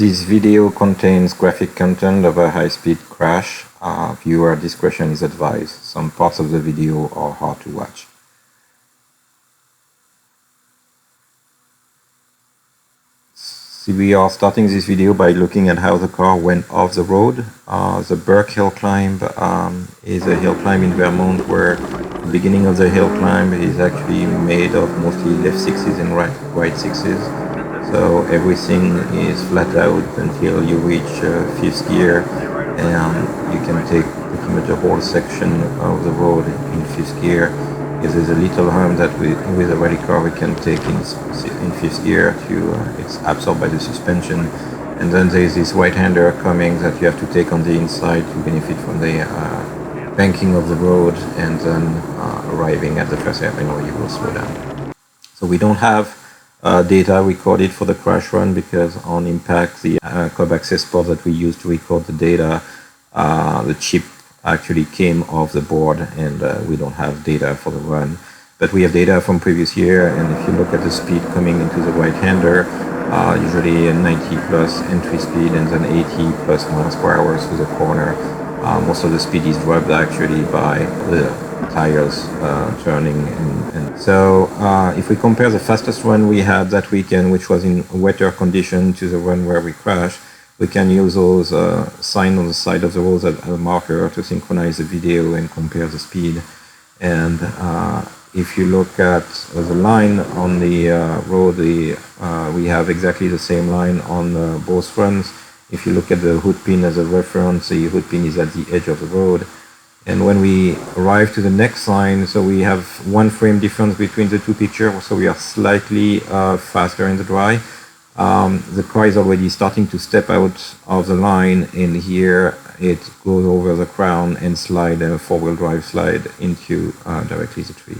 This video contains graphic content of a high-speed crash. Viewer discretion is advised. Some parts of the video are hard to watch. So we are starting this video by looking at how the car went off the road. The Burke hill climb is a hill climb in Vermont where the beginning of the hill climb is actually made of mostly left sixes and right sixes. So everything is flat out until you reach fifth gear, and you can take pretty much a whole section of the road in fifth gear. If there's a little hump that with a rally car we can take in fifth gear, it's absorbed by the suspension. And then there's this right-hander coming that you have to take on the inside to benefit from the banking of the road, and then arriving at the first hairpin where you will slow down. So we don't have data recorded for the crash run because on impact the Cobb access port that we used to record the data, the chip actually came off the board, and we don't have data for the run. But we have data from previous year, and if you look at the speed coming into the right-hander, usually a 90 plus entry speed and then 80 plus miles per hour through the corner. Most of the speed is dropped actually by the tires turning, and so if we compare the fastest run we had that weekend, which was in wetter condition, to the run where we crashed, we can use those signs on the side of the road as a marker to synchronize the video and compare the speed. And if you look at the line on the road, we have exactly the same line on both runs. If you look at the hood pin as a reference, the hood pin is at the edge of the road. And when we arrive to the next line, so we have 1 frame difference between the two pictures, so we are slightly faster in the dry. The car is already starting to step out of the line, and here it goes over the crown and slide a four-wheel drive slide into directly the tree.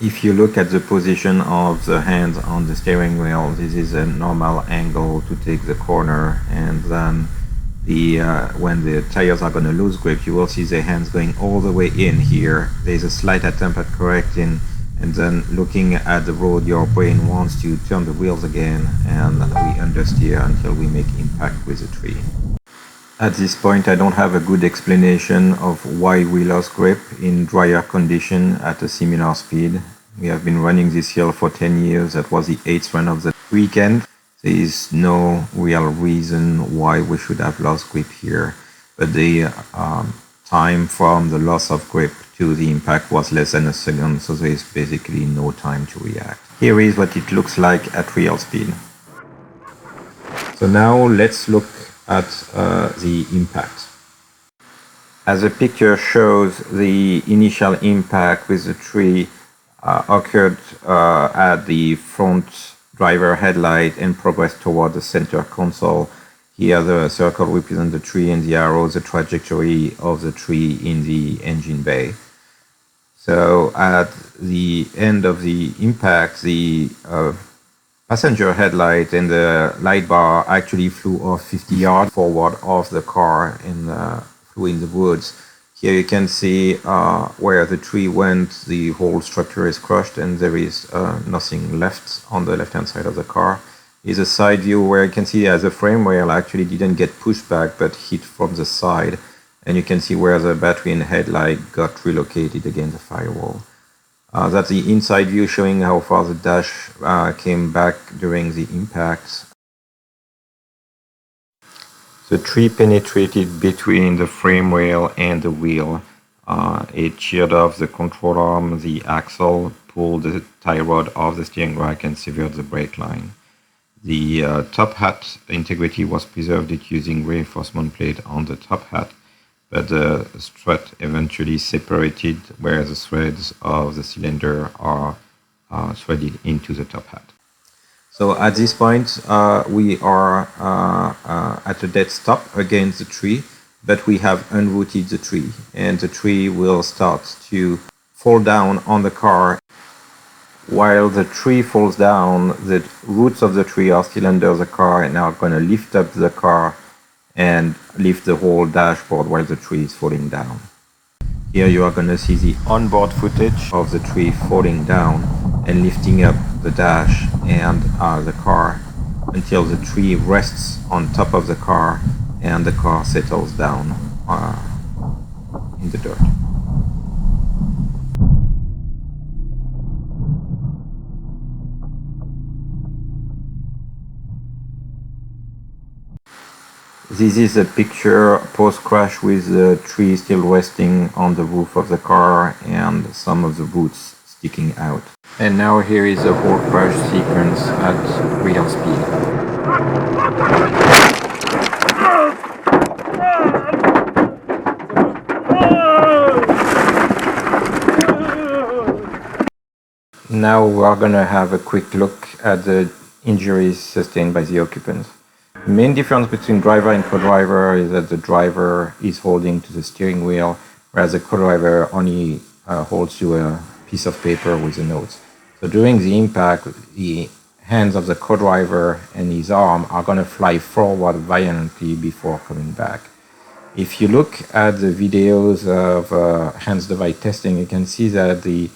If you look at the position of the hands on the steering wheel, this is a normal angle to take the corner, and then when the tires are going to lose grip, you will see the hands going all the way in here. There's a slight attempt at correcting, and then looking at the road, your brain wants to turn the wheels again, and we understeer until we make impact with the tree. At this point, I don't have a good explanation of why we lost grip in drier condition at a similar speed. We have been running this hill for 10 years. That was the 8th run of the weekend. There is no real reason why we should have lost grip here, but the time from the loss of grip to the impact was less than a second, so there is basically no time to react. Here is what it looks like at real speed. So now let's look at the impact. As the picture shows, the initial impact with the tree occurred at the front driver headlight and progressed toward the center console. Here the circle represents the tree, and the arrow the trajectory of the tree in the engine bay. So at the end of the impact, the passenger headlight and the light bar actually flew off 50 yards forward of the car and flew in the woods. Here you can see where the tree went, the whole structure is crushed and there is nothing left on the left-hand side of the car. Here's a side view where you can see as the frame rail actually didn't get pushed back but hit from the side. And you can see where the battery and headlight got relocated against the firewall. That's the inside view showing how far the dash came back during the impact. The tree penetrated between the frame rail and the wheel. It sheared off the control arm, the axle, pulled the tie rod off the steering rack, and severed the brake line. The top hat integrity was preserved using reinforcement plate on the top hat, but the strut eventually separated where the threads of the cylinder are threaded into the top hat. So at this point, we are at a dead stop against the tree, but we have unrooted the tree, and the tree will start to fall down on the car. While the tree falls down, the roots of the tree are still under the car and are going to lift up the car and lift the whole dashboard while the tree is falling down. Here you are going to see the onboard footage of the tree falling down and lifting up the dash and the car until the tree rests on top of the car and the car settles down in the dirt. This is a picture post-crash with the tree still resting on the roof of the car and some of the roots sticking out. And now here is the whole crash sequence at real speed. Now we are going to have a quick look at the injuries sustained by the occupants. The main difference between driver and co-driver is that the driver is holding to the steering wheel, whereas the co-driver only holds to a piece of paper with the notes. So during the impact, the hands of the co-driver and his arm are going to fly forward violently before coming back. If you look at the videos of hands device testing, you can see that the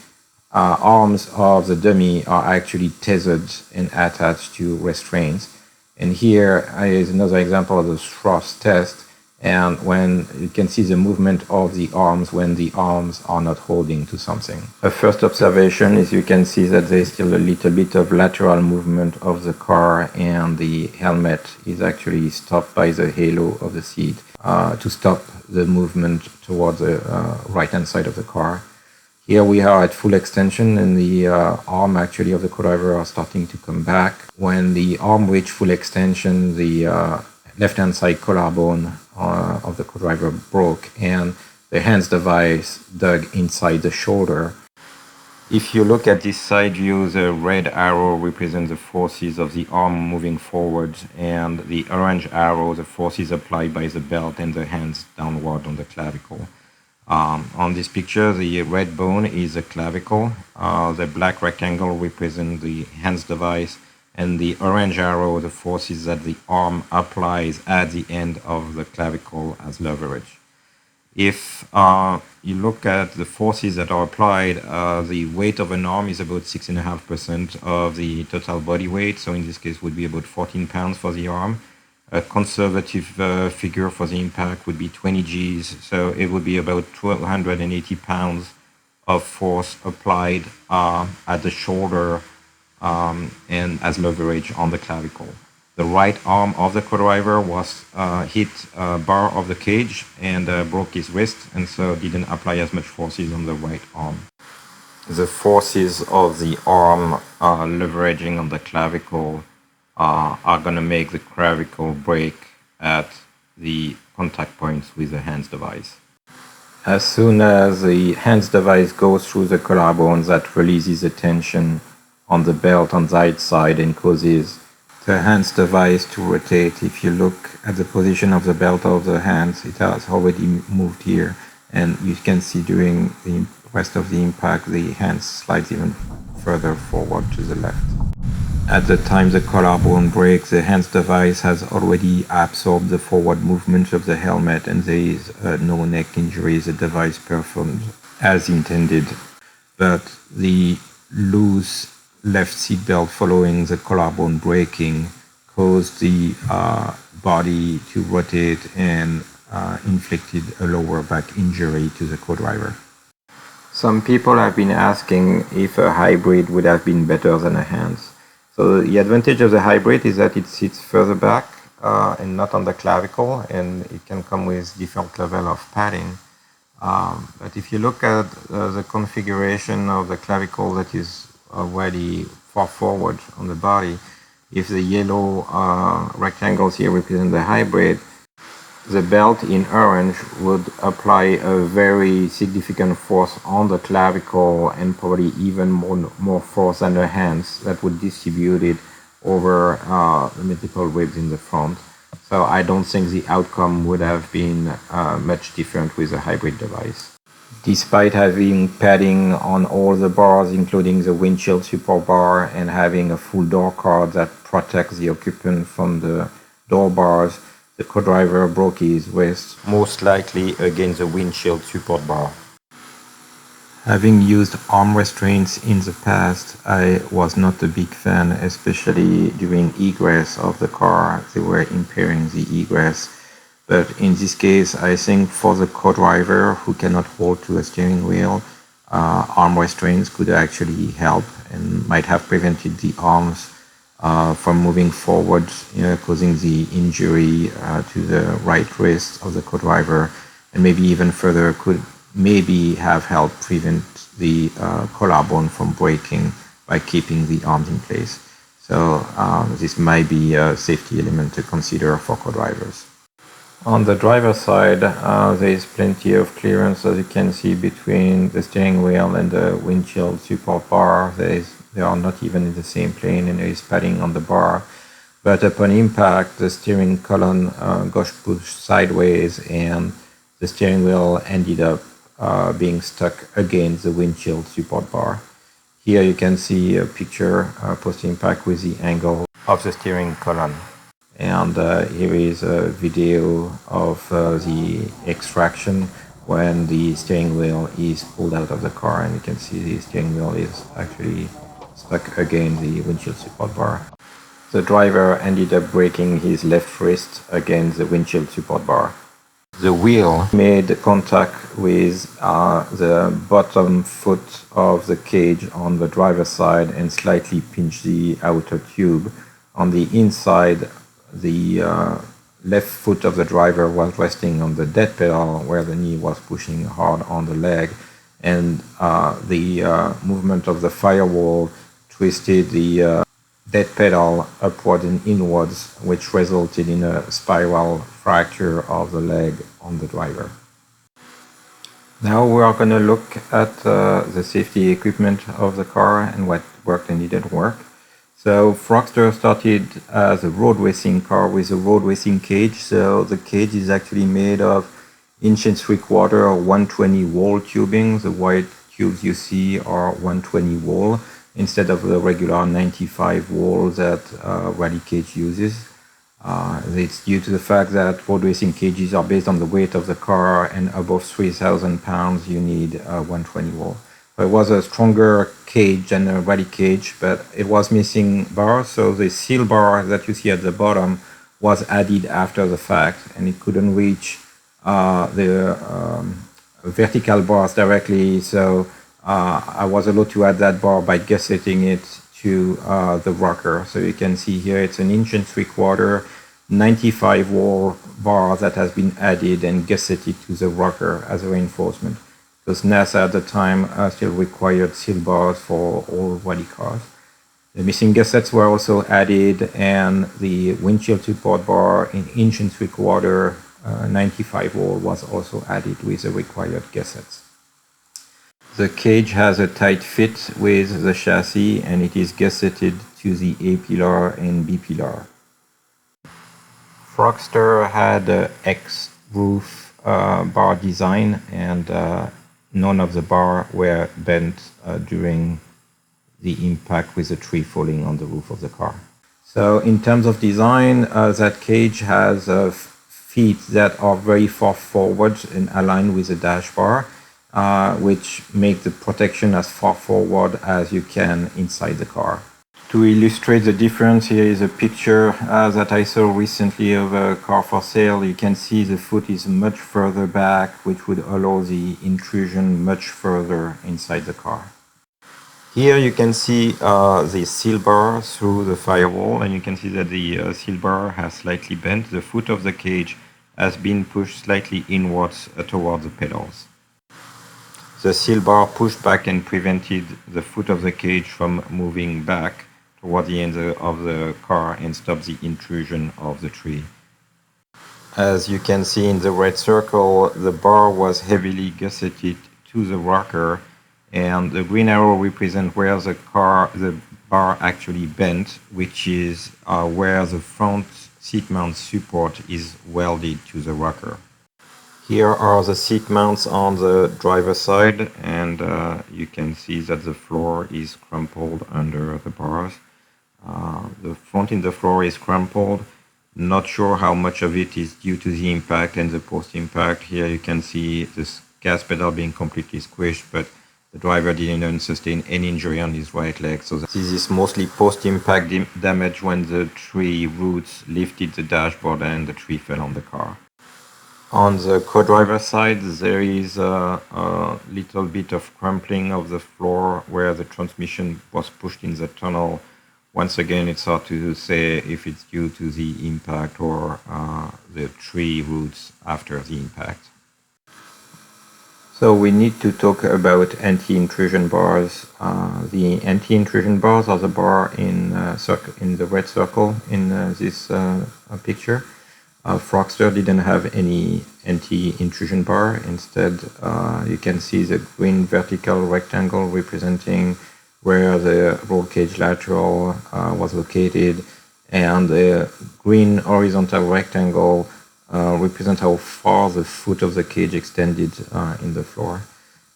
arms of the dummy are actually tethered and attached to restraints. And here is another example of the thrust test, and when you can see the movement of the arms when the arms are not holding to something. A first observation is you can see that there is still a little bit of lateral movement of the car, and the helmet is actually stopped by the halo of the seat to stop the movement towards the right-hand side of the car. Here we are at full extension, and the arm actually of the co-driver are starting to come back. When the arm reached full extension, the left-hand side collarbone of the co-driver broke, and the hands device dug inside the shoulder. If you look at this side view, the red arrow represents the forces of the arm moving forward, and the orange arrow, the forces applied by the belt and the hands downward on the clavicle. On this picture, the red bone is the clavicle, the black rectangle represents the hands device, and the orange arrow, the forces that the arm applies at the end of the clavicle as leverage. If you look at the forces that are applied, the weight of an arm is about 6.5% of the total body weight, so in this case would be about 14 pounds for the arm. A conservative figure for the impact would be 20 Gs, so it would be about 280 pounds of force applied at the shoulder and as leverage on the clavicle. The right arm of the co-driver was hit a bar of the cage and broke his wrist, and so didn't apply as much forces on the right arm. The forces of the arm leveraging on the clavicle are going to make the clavicle break at the contact points with the hands device. As soon as the hands device goes through the collarbone, that releases the tension on the belt on the outside and causes the hands device to rotate. If you look at the position of the belt of the hands, it has already moved here, and you can see during the rest of the impact the hands slides even further forward to the left. At the time the collarbone breaks, the hands device has already absorbed the forward movement of the helmet, and there is no neck injury. The device performed as intended, but the loose left seat belt following the collarbone breaking caused the body to rotate and inflicted a lower back injury to the co-driver. Some people have been asking if a hybrid would have been better than a hands. So the advantage of the hybrid is that it sits further back and not on the clavicle, and it can come with different level of padding. But if you look at the configuration of the clavicle that is already far forward on the body, if the yellow rectangles here represent the hybrid, the belt in orange would apply a very significant force on the clavicle and probably even more force than the hands that would distribute it over the multiple ribs in the front. So I don't think the outcome would have been much different with a hybrid device. Despite having padding on all the bars, including the windshield support bar, and having a full door card that protects the occupant from the door bars, the co-driver broke his wrist, most likely against the windshield support bar. Having used arm restraints in the past, I was not a big fan, especially during egress of the car. They were impairing the egress. But in this case, I think for the co-driver who cannot hold to a steering wheel, arm restraints could actually help and might have prevented the arms from moving forward, causing the injury to the right wrist of the co-driver, and maybe even further could maybe have helped prevent the collarbone from breaking by keeping the arms in place. So this might be a safety element to consider for co-drivers. On the driver's side, there is plenty of clearance, as you can see, between the steering wheel and the windshield support bar. They are not even in the same plane, and there is padding on the bar. But upon impact, the steering column got pushed sideways, and the steering wheel ended up being stuck against the windshield support bar. Here you can see a picture post-impact with the angle of the steering column. And here is a video of the extraction when the steering wheel is pulled out of the car, and you can see the steering wheel is actually stuck against the windshield support bar. The driver ended up breaking his left wrist against the windshield support bar. The wheel made contact with the bottom foot of the cage on the driver's side and slightly pinched the outer tube. On the inside, the left foot of the driver was resting on the dead pedal, where the knee was pushing hard on the leg, and the movement of the firewall twisted the dead pedal upward and inwards, which resulted in a spiral fracture of the leg on the driver. Now we are going to look at the safety equipment of the car and what worked and didn't work. So FrogSTiR started as a road racing car with a road racing cage. So the cage is actually made of 1.75" or 120 wall tubing. The white tubes you see are 120 wall instead of the regular 95 wall that rally cage uses. It's due to the fact that road racing cages are based on the weight of the car, and above 3,000 pounds you need 120 wall. It was a stronger cage than a rally cage, but it was missing bars, so the seal bar that you see at the bottom was added after the fact, and it couldn't reach the vertical bars directly, so I was allowed to add that bar by gusseting it to the rocker. So you can see here it's an 1.75" 95 wall bar that has been added and gusseted to the rocker as a reinforcement, because NASA at the time still required seal bars for all rally cars. The missing gussets were also added, and the windshield support bar in 1.75" 95 wall was also added with the required gussets. The cage has a tight fit with the chassis, and it is gusseted to the A pillar and B pillar. FrogSTiR had a X roof bar design, and none of the bar were bent during the impact with the tree falling on the roof of the car. So in terms of design, that cage has feet that are very far forward and aligned with the dash bar, which make the protection as far forward as you can inside the car. To illustrate the difference, here is a picture that I saw recently of a car for sale. You can see the foot is much further back, which would allow the intrusion much further inside the car. Here you can see the seal bar through the firewall, and you can see that the seal bar has slightly bent. The foot of the cage has been pushed slightly inwards toward the pedals. The seal bar pushed back and prevented the foot of the cage from moving back toward the end of the car and stopped the intrusion of the tree. As you can see in the red circle, the bar was heavily gusseted to the rocker, and the green arrow represents where the bar actually bent, which is where the front seat mount support is welded to the rocker. Here are the seat mounts on the driver's side, and you can see that the floor is crumpled under the bars. The front in the floor is crumpled. Not sure how much of it is due to the impact and the post-impact. Here you can see this gas pedal being completely squished, but The driver didn't sustain any injury on his right leg. So this is mostly post-impact damage when the tree roots lifted the dashboard and the tree fell on the car. On the co-driver side, there is a little bit of crumpling of the floor where the transmission was pushed in the tunnel. Once again, it's hard to say if it's due to the impact or the tree roots after the impact. So we need to talk about anti-intrusion bars. The anti-intrusion bars are the bar in the red circle in this picture. FrogSTiR didn't have any anti-intrusion bar. Instead, you can see the green vertical rectangle representing where the roll cage lateral was located, and the green horizontal rectangle represents how far the foot of the cage extended in the floor.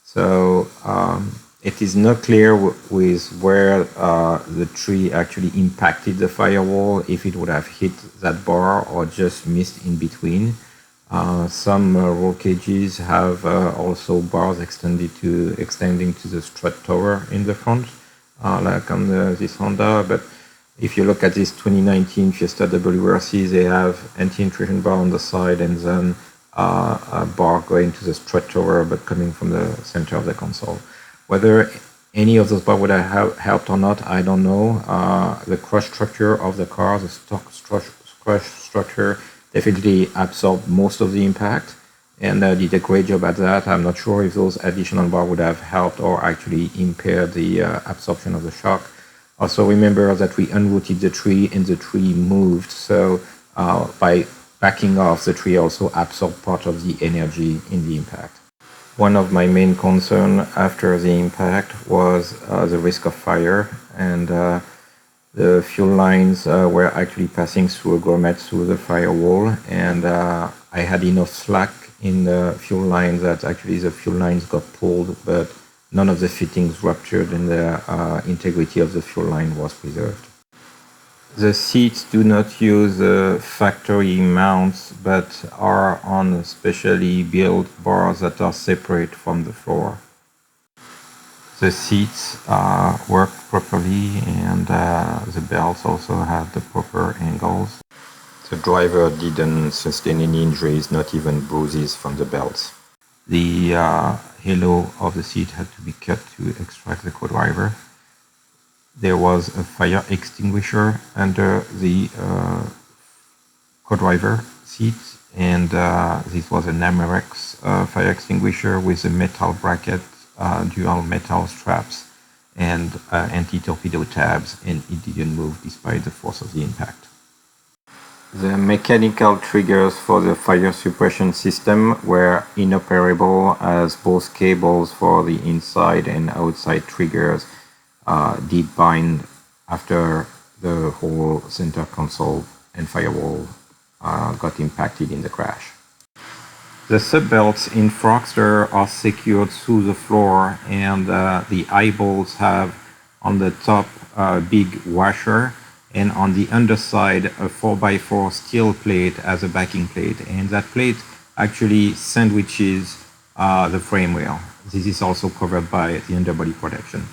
So it is not clear with where the tree actually impacted the firewall, if it would have hit that bar or just missed in between. Some roll cages have also bars extending to the strut tower in the front, like on this Honda. But if you look at this 2019 Fiesta WRC, they have anti-intrusion bar on the side and then a bar going to the strut tower, but coming from the center of the console. Whether any of those bars would have helped or not, I don't know. The crush structure of the car, the stock crush structure, definitely absorbed most of the impact and did a great job at that. I'm not sure if those additional bars would have helped or actually impaired the absorption of the shock. Also remember that we unrooted the tree and the tree moved, so by backing off, the tree also absorbed part of the energy in the impact. One of my main concerns after the impact was the risk of fire, and the fuel lines were actually passing through a grommet through the firewall, and I had enough slack in the fuel line that actually the fuel lines got pulled, but none of the fittings ruptured and the integrity of the fuel line was preserved. The seats do not use factory mounts, but are on specially built bars that are separate from the floor. The seats work properly, and the belts also have the proper angles. The driver didn't sustain any injuries, not even bruises from the belts. The halo of the seat had to be cut to extract the co-driver. There was a fire extinguisher under the co-driver seat, and this was an Amerex fire extinguisher with a metal bracket, dual metal straps, and anti-torpedo tabs, and it didn't move despite the force of the impact. The mechanical triggers for the fire suppression system were inoperable, as both cables for the inside and outside triggers did bind after the whole center console and firewall got impacted in the crash. The sub-belts in FrogSTiR are secured through the floor, and the eyeballs have on the top a big washer, and on the underside a 4x4 steel plate as a backing plate, and that plate actually sandwiches the frame rail. This is also covered by the underbody protection.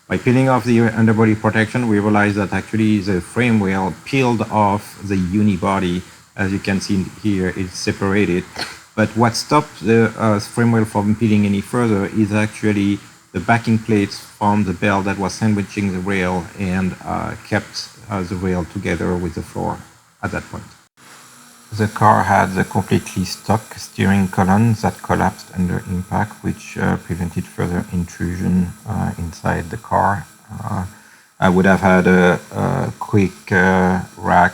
By peeling off the underbody protection, we realized that actually the frame rail peeled off the unibody. As you can see here, it's separated. But what stopped the frame rail from peeling any further is actually the backing plates from the belt that was sandwiching the rail and kept the rail together with the floor at that point. The car had the completely stock steering column that collapsed under impact, which prevented further intrusion inside the car. I would have had a quick rack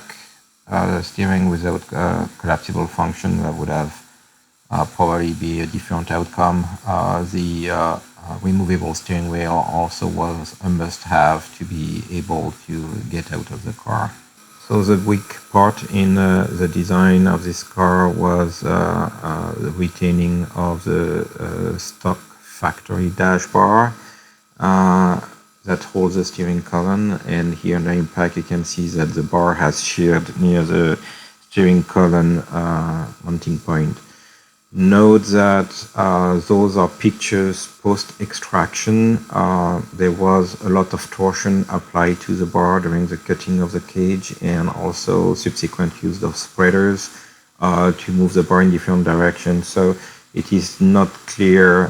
steering without collapsible function. That would have probably be a different outcome. The removable steering wheel also was a must-have to be able to get out of the car. So the weak part in the design of this car was the retaining of the stock factory dash bar that holds the steering column, and here in the impact you can see that the bar has sheared near the steering column mounting point. Note that those are pictures post-extraction. There was a lot of torsion applied to the bar during the cutting of the cage, and also subsequent use of spreaders to move the bar in different directions. So it is not clear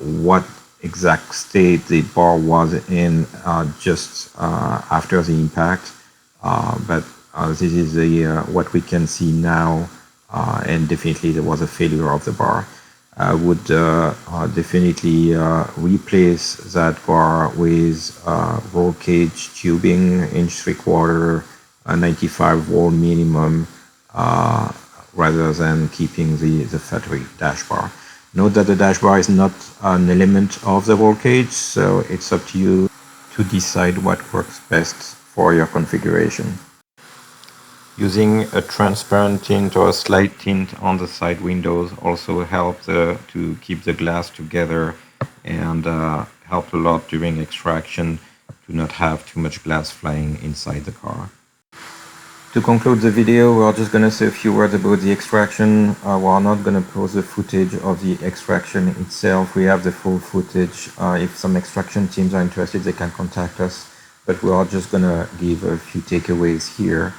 what exact state the bar was in just after the impact, but this is what we can see now. And definitely there was a failure of the bar. I would definitely replace that bar with roll cage tubing, inch 3/4, 95 wall minimum, rather than keeping the factory dash bar. Note that the dash bar is not an element of the roll cage, so it's up to you to decide what works best for your configuration. Using a transparent tint or a slight tint on the side windows also helped to keep the glass together, and helped a lot during extraction to not have too much glass flying inside the car. To conclude the video, we're just going to say a few words about the extraction. We're not going to post the footage of the extraction itself. We have the full footage. If some extraction teams are interested, they can contact us. But we are just going to give a few takeaways here.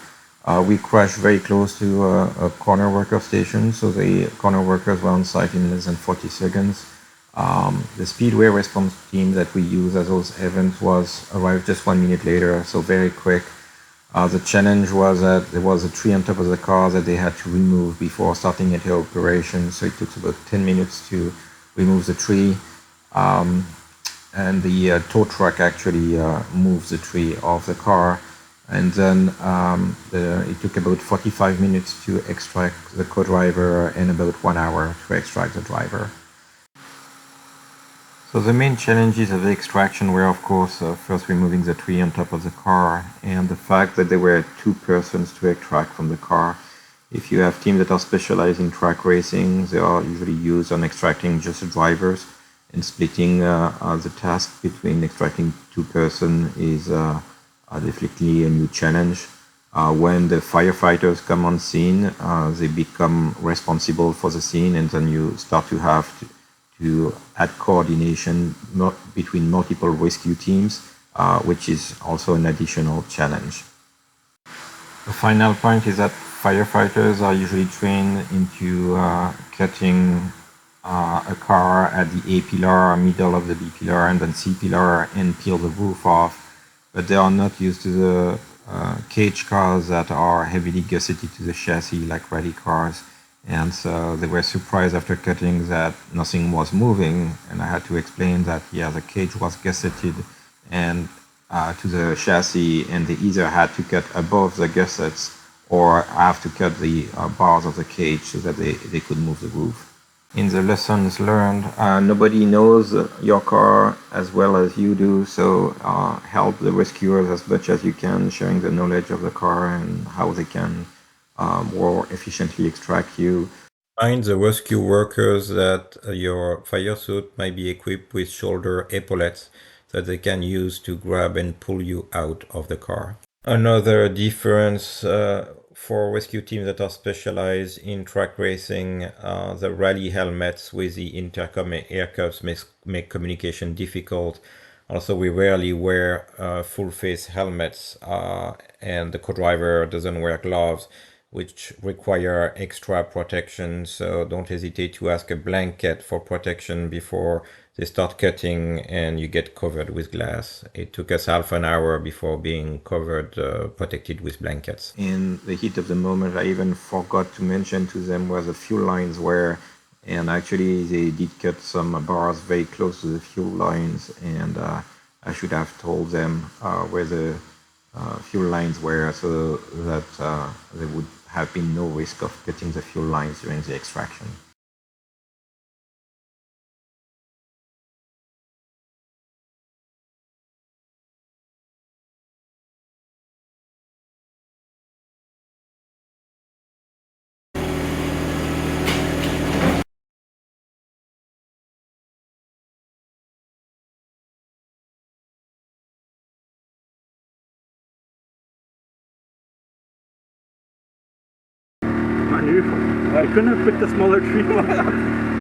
We crashed very close to a corner worker station, so the corner workers were on site in less than 40 seconds. The speedway response team that we use as those events arrived just 1 minute later, so very quick. The challenge was that there was a tree on top of the car that they had to remove before starting at the operation, so it took about 10 minutes to remove the tree. And the tow truck actually moved the tree off the car. And then it took about 45 minutes to extract the co-driver and about 1 hour to extract the driver. So the main challenges of the extraction were, of course, first removing the tree on top of the car, and the fact that there were 2 persons to extract from the car. If you have teams that are specialized in track racing, they are usually used on extracting just the drivers, and splitting the task between extracting 2 persons is definitely a new challenge. When the firefighters come on scene, they become responsible for the scene, and then you start to have to add coordination between multiple rescue teams, which is also an additional challenge. The final point is that firefighters are usually trained into cutting a car at the A pillar, middle of the B pillar, and then C pillar, and peel the roof off. But they are not used to the cage cars that are heavily gusseted to the chassis like rally cars. And so they were surprised after cutting that nothing was moving, and I had to explain that, yeah, the cage was gusseted and to the chassis, and they either had to cut above the gussets or have to cut the bars of the cage so that they could move the roof. In the lessons learned, nobody knows your car as well as you do, so help the rescuers as much as you can, sharing the knowledge of the car and how they can more efficiently extract you. Find the rescue workers that your fire suit might be equipped with shoulder epaulettes that they can use to grab and pull you out of the car. Another difference for rescue teams that are specialized in track racing, the rally helmets with the intercom air cuffs make communication difficult. Also, we rarely wear full face helmets, and the co-driver doesn't wear gloves, which require extra protection. So don't hesitate to ask a blanket for protection before they start cutting and you get covered with glass. It took us half an hour before being covered, protected with blankets. In the heat of the moment, I even forgot to mention to them where the fuel lines were, and actually they did cut some bars very close to the fuel lines, and I should have told them where the fuel lines were, so that there would have been no risk of cutting the fuel lines during the extraction. I knew. I couldn't have picked a smaller tree.